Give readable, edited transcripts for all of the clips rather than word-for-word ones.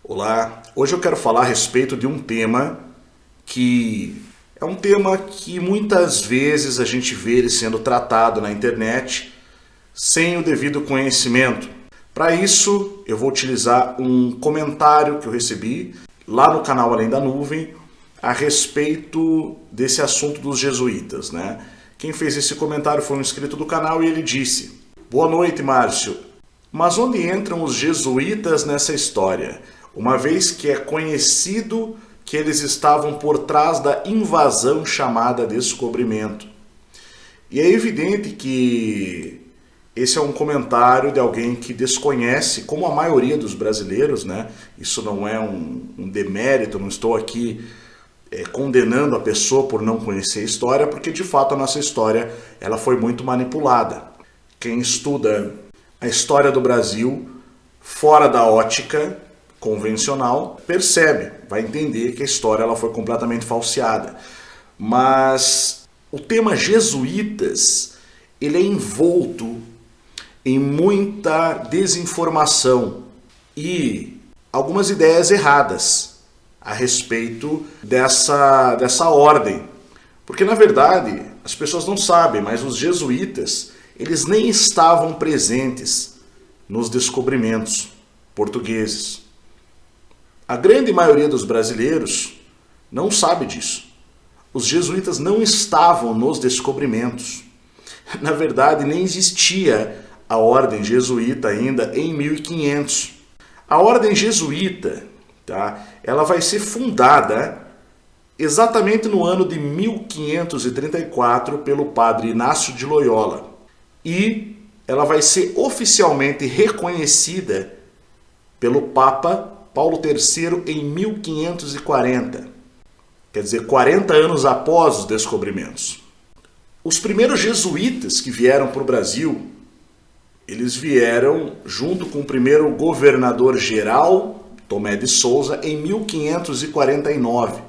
Olá, hoje eu quero falar a respeito de um tema que é um tema que muitas vezes a gente vê ele sendo tratado na internet sem o devido conhecimento. Para isso, eu vou utilizar um comentário que eu recebi lá no canal Além da Nuvem a respeito desse assunto dos jesuítas, né? Quem fez esse comentário foi um inscrito do canal e ele disse: Boa noite, Márcio. Mas onde entram os jesuítas nessa história? Uma vez que é conhecido que eles estavam por trás da invasão chamada Descobrimento. E é evidente que esse é um comentário de alguém que desconhece, como a maioria dos brasileiros, né? Isso não é um demérito, não estou aqui condenando a pessoa por não conhecer a história, porque de fato a nossa história ela foi muito manipulada. Quem estuda a história do Brasil fora da ótica convencional percebe, vai entender que a história ela foi completamente falseada. Mas o tema jesuítas ele é envolto em muita desinformação e algumas ideias erradas a respeito dessa ordem. Porque na verdade as pessoas não sabem, mas os jesuítas eles nem estavam presentes nos descobrimentos portugueses. A grande maioria dos brasileiros não sabe disso. Os jesuítas não estavam nos descobrimentos. Na verdade, nem existia a ordem jesuíta ainda em 1500. A ordem jesuíta, ela vai ser fundada exatamente no ano de 1534 pelo padre Inácio de Loyola. E ela vai ser oficialmente reconhecida pelo Papa Paulo III em 1540, quer dizer, 40 anos após os descobrimentos. Os primeiros jesuítas que vieram para o Brasil, eles vieram junto com o primeiro governador-geral, Tomé de Souza, em 1549,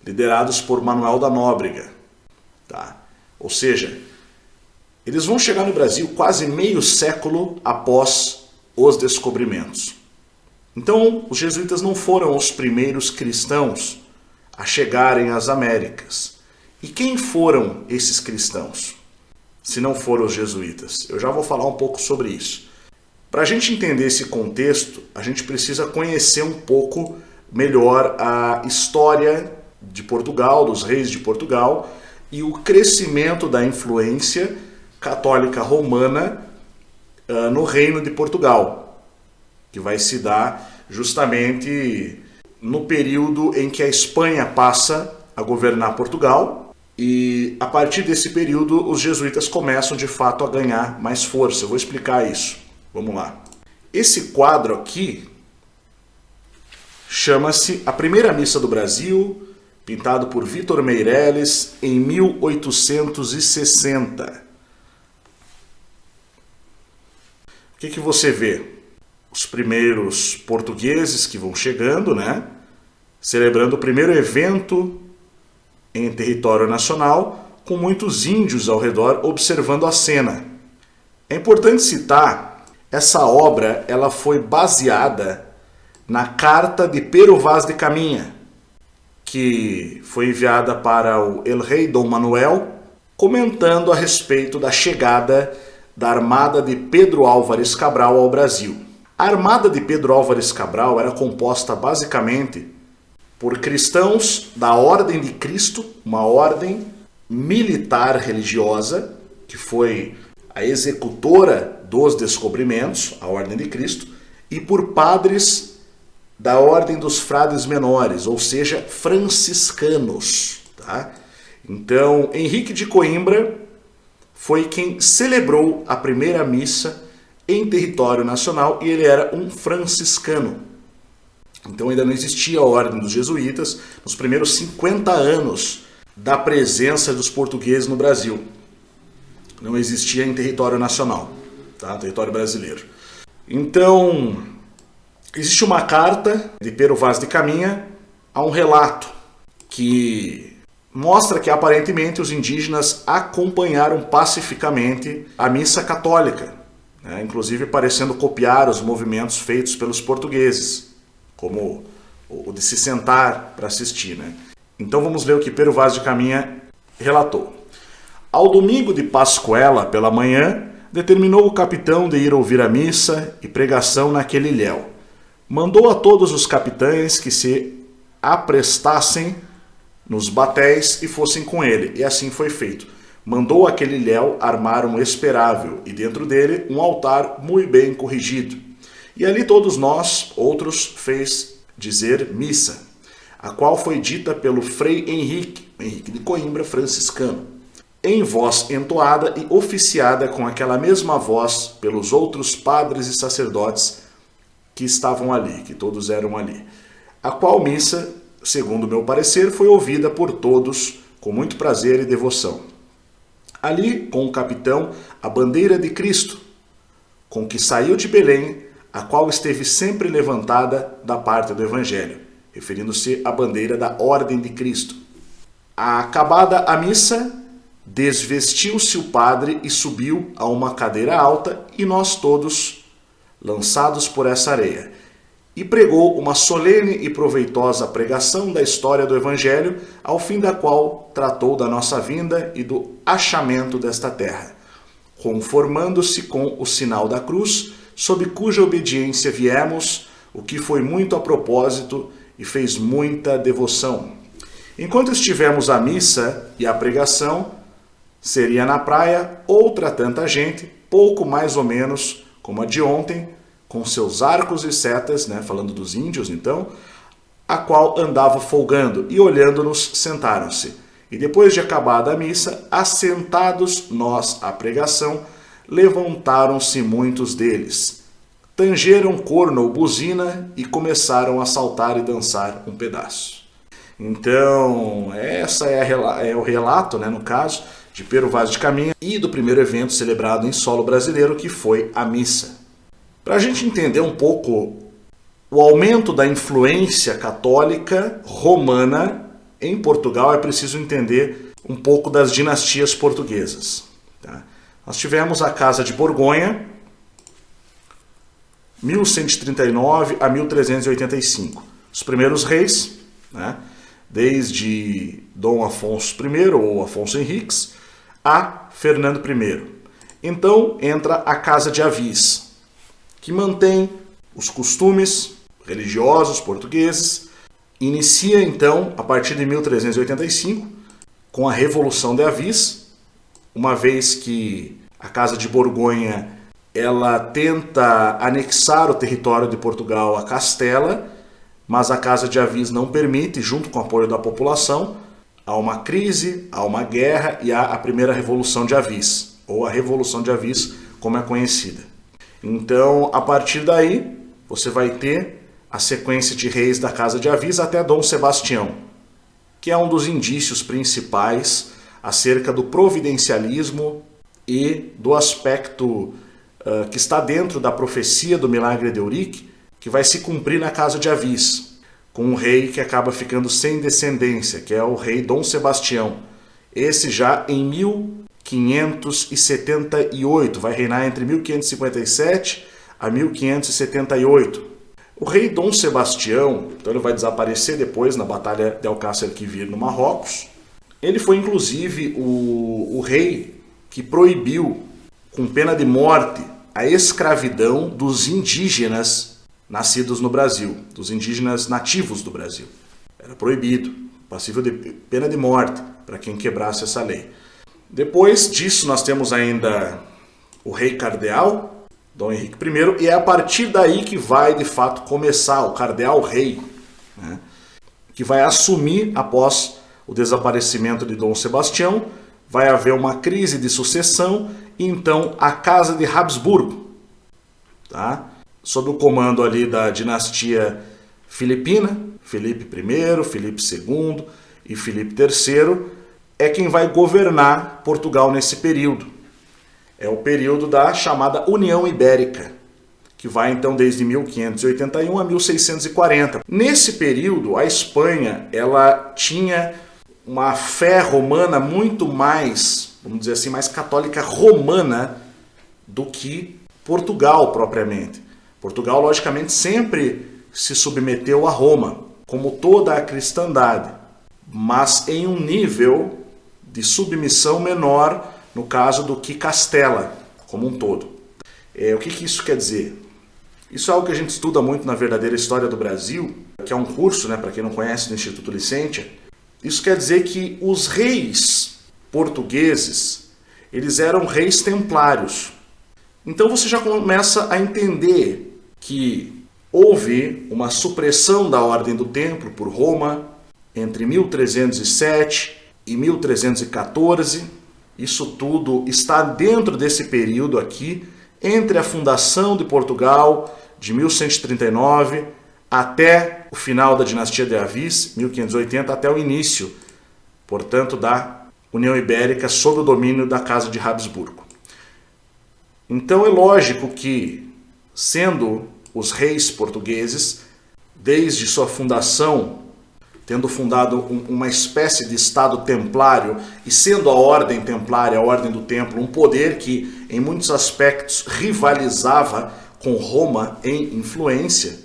liderados por Manuel da Nóbrega. Ou seja, eles vão chegar no Brasil quase meio século após os descobrimentos. Então, os jesuítas não foram os primeiros cristãos a chegarem às Américas. E quem foram esses cristãos, se não foram os jesuítas? Eu já vou falar um pouco sobre isso. Para a gente entender esse contexto, a gente precisa conhecer um pouco melhor a história de Portugal, dos reis de Portugal, e o crescimento da influência católica romana no reino de Portugal, que vai se dar justamente no período em que a Espanha passa a governar Portugal, e a partir desse período os jesuítas começam de fato a ganhar mais força. Eu vou explicar isso. Vamos lá. Esse quadro aqui chama-se A Primeira Missa do Brasil, pintado por Vitor Meirelles em 1860. O que você vê? Os primeiros portugueses que vão chegando, né? Celebrando o primeiro evento em território nacional, com muitos índios ao redor observando a cena. É importante citar, essa obra ela foi baseada na carta de Pero Vaz de Caminha, que foi enviada para o El Rei Dom Manuel, comentando a respeito da chegada da armada de Pedro Álvares Cabral ao Brasil. A armada de Pedro Álvares Cabral era composta basicamente por cristãos da Ordem de Cristo, uma ordem militar religiosa, que foi a executora dos descobrimentos, a Ordem de Cristo, e por padres da Ordem dos Frades Menores, ou seja, franciscanos. Então, Henrique de Coimbra foi quem celebrou a primeira missa em território nacional e ele era um franciscano. Então ainda não existia a ordem dos jesuítas nos primeiros 50 anos da presença dos portugueses no Brasil. Não existia em território nacional, território brasileiro. Então, existe uma carta de Pero Vaz de Caminha a um relato que mostra que aparentemente os indígenas acompanharam pacificamente a missa católica, inclusive parecendo copiar os movimentos feitos pelos portugueses. como o de se sentar para assistir, né? Então vamos ler o que Pero Vaz de Caminha relatou. Ao domingo de Pascuela, pela manhã, determinou o capitão de ir ouvir a missa e pregação naquele ilhéu. Mandou a todos os capitães que se aprestassem nos batéis e fossem com ele, e assim foi feito. Mandou aquele ilhéu armar um esperável, e dentro dele um altar muito bem corrigido. E ali todos nós, outros, fez dizer missa, a qual foi dita pelo Frei Henrique de Coimbra, franciscano, em voz entoada e oficiada com aquela mesma voz pelos outros padres e sacerdotes que estavam ali, que todos eram ali. A qual missa, segundo meu parecer, foi ouvida por todos com muito prazer e devoção. Ali, com o capitão, a bandeira de Cristo, com que saiu de Belém, a qual esteve sempre levantada da parte do Evangelho, referindo-se à bandeira da Ordem de Cristo. Acabada a missa, desvestiu-se o padre e subiu a uma cadeira alta, e nós todos, lançados por essa areia, e pregou uma solene e proveitosa pregação da história do Evangelho, ao fim da qual tratou da nossa vinda e do achamento desta terra, conformando-se com o sinal da cruz, sob cuja obediência viemos, o que foi muito a propósito e fez muita devoção. Enquanto estivemos à missa e à pregação, seria na praia outra tanta gente, pouco mais ou menos como a de ontem, com seus arcos e setas, né, falando dos índios então, a qual andava folgando, e olhando-nos sentaram-se. E depois de acabada a missa, assentados nós à pregação, levantaram-se muitos deles, tangeram corno ou buzina e começaram a saltar e dançar um pedaço. Então, essa é o relato, né, no caso, de Pero Vaz de Caminha e do primeiro evento celebrado em solo brasileiro, que foi a missa. Para a gente entender um pouco o aumento da influência católica romana em Portugal, é preciso entender um pouco das dinastias portuguesas. Tá? Nós tivemos a Casa de Borgonha, 1139 a 1385. Os primeiros reis, né? Desde Dom Afonso I ou Afonso Henriques a Fernando I. Então entra a Casa de Avis, que mantém os costumes religiosos portugueses. Inicia então, a partir de 1385, com a Revolução de Avis, uma vez que a Casa de Borgonha ela tenta anexar o território de Portugal a Castela, mas a Casa de Avis não permite, junto com o apoio da população. Há uma crise, há uma guerra e há a primeira Revolução de Avis, ou a Revolução de Avis, como é conhecida. Então, a partir daí, você vai ter a sequência de reis da Casa de Avis até Dom Sebastião, que é um dos indícios principais acerca do providencialismo e do aspecto que está dentro da profecia do milagre de Eurique, que vai se cumprir na Casa de Avis, com um rei que acaba ficando sem descendência, que é o rei Dom Sebastião. Esse já em 1578, vai reinar entre 1557 a 1578. O rei Dom Sebastião, então ele vai desaparecer depois na Batalha de Alcácer Quibir no Marrocos. Ele foi inclusive o rei que proibiu, com pena de morte, a escravidão dos indígenas nascidos no Brasil, dos indígenas nativos do Brasil. Era proibido, passível de pena de morte para quem quebrasse essa lei. Depois disso nós temos ainda o rei cardeal, Dom Henrique I, e é a partir daí que vai de fato começar o cardeal-rei, né, que vai assumir após o desaparecimento de Dom Sebastião. Vai haver uma crise de sucessão, e então a Casa de Habsburgo, tá? Sob o comando ali da dinastia filipina, Filipe I, Filipe II e Filipe III, é quem vai governar Portugal nesse período. É o período da chamada União Ibérica, que vai então desde 1581 a 1640. Nesse período, a Espanha ela tinha uma fé romana muito mais, vamos dizer assim, mais católica romana do que Portugal propriamente. Portugal, logicamente, sempre se submeteu a Roma, como toda a cristandade, mas em um nível de submissão menor, no caso do que Castela, como um todo. O que isso quer dizer? Isso é algo que a gente estuda muito na Verdadeira História do Brasil, que é um curso, para quem não conhece, do Instituto Licentia. Isso quer dizer que os reis portugueses, eles eram reis templários. Então você já começa a entender que houve uma supressão da Ordem do Templo por Roma entre 1307 e 1314. Isso tudo está dentro desse período aqui, entre a fundação de Portugal, de 1139, até o final da dinastia de Avis, 1580, até o início, portanto, da União Ibérica sob o domínio da Casa de Habsburgo. Então é lógico que, sendo os reis portugueses, desde sua fundação, tendo fundado uma espécie de Estado templário e sendo a Ordem Templária, a Ordem do Templo, um poder que em muitos aspectos rivalizava com Roma em influência,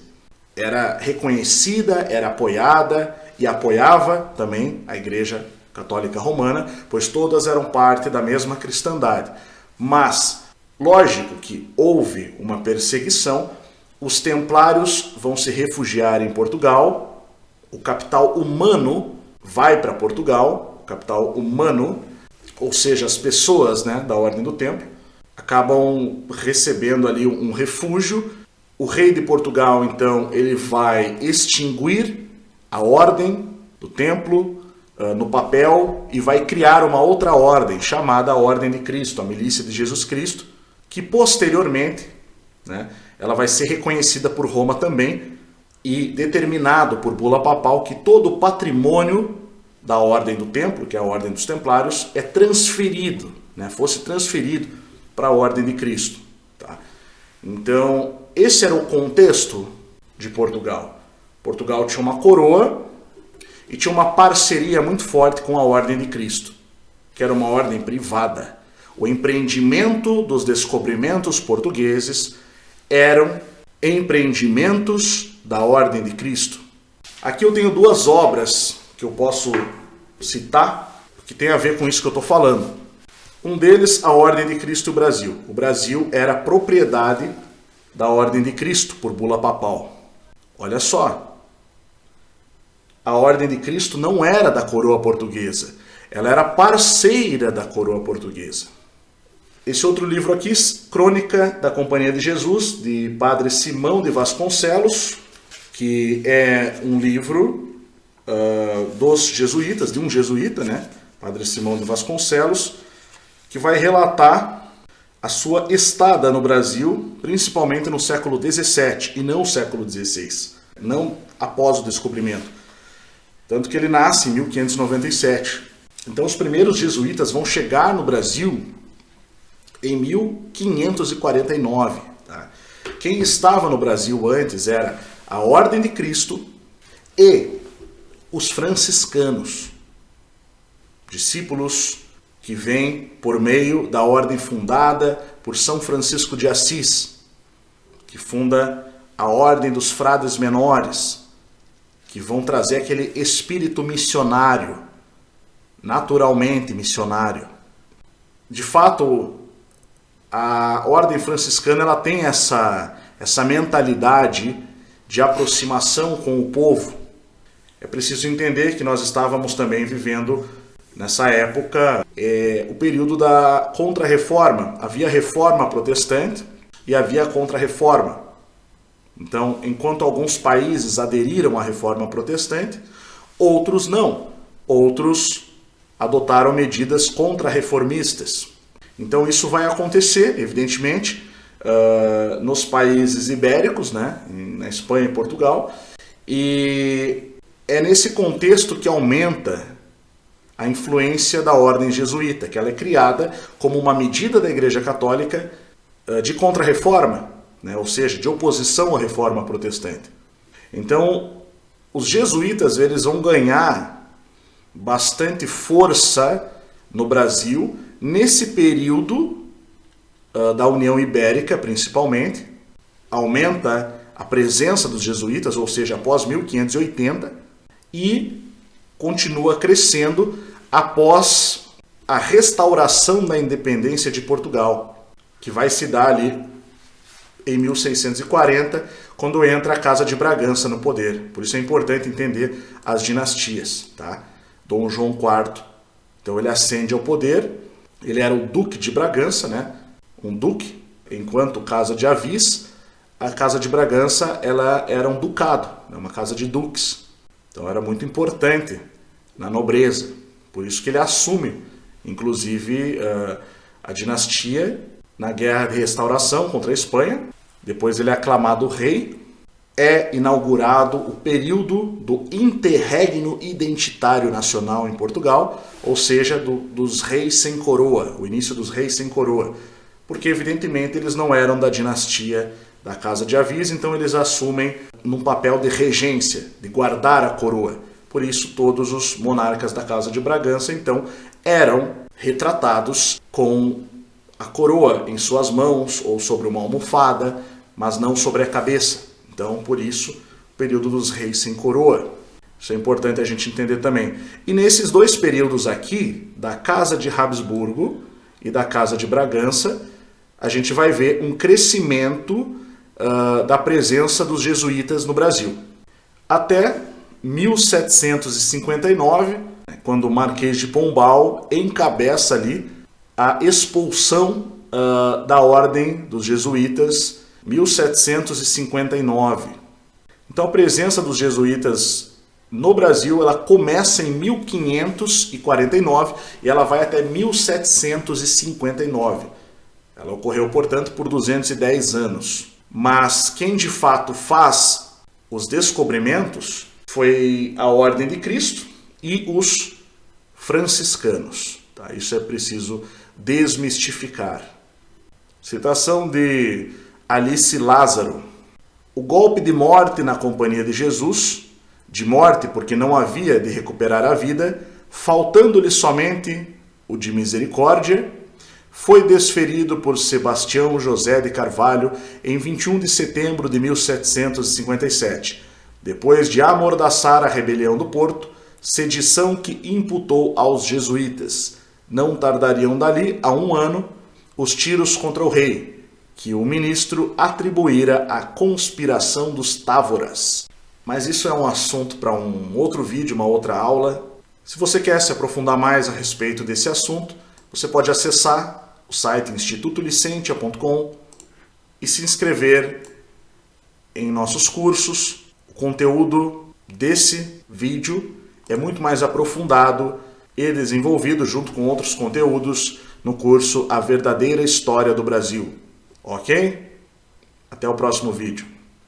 era reconhecida, era apoiada e apoiava também a Igreja Católica Romana, pois todas eram parte da mesma cristandade. Mas, lógico que houve uma perseguição, os templários vão se refugiar em Portugal, o capital humano vai para Portugal, o capital humano, ou seja, as pessoas da Ordem do Templo, acabam recebendo ali um refúgio. O rei de Portugal, então, ele vai extinguir a Ordem do Templo no papel e vai criar uma outra ordem, chamada a Ordem de Cristo, a Milícia de Jesus Cristo, que posteriormente ela vai ser reconhecida por Roma também, e determinado por bula papal que todo o patrimônio da Ordem do Templo, que é a Ordem dos Templários, é transferido, fosse transferido para a Ordem de Cristo. Tá? Então, esse era o contexto de Portugal. Portugal tinha uma coroa e tinha uma parceria muito forte com a Ordem de Cristo, que era uma ordem privada. O empreendimento dos descobrimentos portugueses eram empreendimentos da Ordem de Cristo. Aqui eu tenho duas obras que eu posso citar, que tem a ver com isso que eu estou falando. Um deles, a Ordem de Cristo e o Brasil. O Brasil era propriedade da Ordem de Cristo, por bula papal. Olha só, a Ordem de Cristo não era da coroa portuguesa, ela era parceira da coroa portuguesa. Esse outro livro aqui, Crônica da Companhia de Jesus, de Padre Simão de Vasconcelos, que é um livro dos jesuítas, de um jesuíta, Padre Simão de Vasconcelos, que vai relatar a sua estada no Brasil, principalmente no século XVII e não no século XVI, não após o descobrimento. Tanto que ele nasce em 1597. Então os primeiros jesuítas vão chegar no Brasil em 1549. Tá? Quem estava no Brasil antes era a Ordem de Cristo e os franciscanos, discípulos que vêm por meio da ordem fundada por São Francisco de Assis, que funda a Ordem dos Frades Menores, que vão trazer aquele espírito missionário, naturalmente missionário. De fato, a Ordem Franciscana ela tem essa mentalidade de aproximação com o povo. É preciso entender que nós estávamos também vivendo, nessa época, o período da Contra-Reforma. Havia reforma protestante e havia Contra-Reforma. Então, enquanto alguns países aderiram à reforma protestante, outros não. Outros adotaram medidas contra-reformistas. Então, isso vai acontecer, evidentemente, nos países ibéricos, na Espanha e Portugal, e é nesse contexto que aumenta a influência da ordem jesuíta, que ela é criada como uma medida da Igreja Católica de contra-reforma, ou seja, de oposição à reforma protestante. Então, os jesuítas eles vão ganhar bastante força no Brasil nesse período da União Ibérica, principalmente. Aumenta a presença dos jesuítas, ou seja, após 1580, e continua crescendo após a restauração da independência de Portugal, que vai se dar ali em 1640, quando entra a Casa de Bragança no poder. Por isso é importante entender as dinastias, tá? Dom João IV, então ele ascende ao poder, ele era o Duque de Bragança, né? Um duque, enquanto Casa de Avis, a Casa de Bragança ela era um ducado, uma casa de duques. Então era muito importante na nobreza. Por isso que ele assume, inclusive, a dinastia na Guerra de Restauração contra a Espanha. Depois ele é aclamado rei. É inaugurado o período do interregno identitário nacional em Portugal, ou seja, dos reis sem coroa, o início dos reis sem coroa. Porque, evidentemente, eles não eram da dinastia da Casa de Avis, então eles assumem num papel de regência, de guardar a coroa. Por isso, todos os monarcas da Casa de Bragança, então, eram retratados com a coroa em suas mãos ou sobre uma almofada, mas não sobre a cabeça. Então, por isso, o período dos reis sem coroa. Isso é importante a gente entender também. E nesses dois períodos aqui, da Casa de Habsburgo e da Casa de Bragança, a gente vai ver um crescimento da presença dos jesuítas no Brasil. Até 1759, quando o Marquês de Pombal encabeça ali a expulsão da Ordem dos Jesuítas, 1759. Então a presença dos jesuítas no Brasil ela começa em 1549 e ela vai até 1759. Ela ocorreu, portanto, por 210 anos. Mas quem de fato faz os descobrimentos foi a Ordem de Cristo e os franciscanos. Tá? Isso é preciso desmistificar. Citação de Alice Lázaro. O golpe de morte na companhia de Jesus, de morte porque não havia de recuperar a vida, faltando-lhe somente o de misericórdia, foi desferido por Sebastião José de Carvalho em 21 de setembro de 1757, depois de amordaçar a rebelião do Porto, sedição que imputou aos jesuítas. Não tardariam dali a 1 ano os tiros contra o rei, que o ministro atribuíra à conspiração dos Távoras. Mas isso é um assunto para um outro vídeo, uma outra aula. Se você quer se aprofundar mais a respeito desse assunto, você pode acessar o site institutolicentia.com e se inscrever em nossos cursos. O conteúdo desse vídeo é muito mais aprofundado e desenvolvido junto com outros conteúdos no curso A Verdadeira História do Brasil. Ok? Até o próximo vídeo.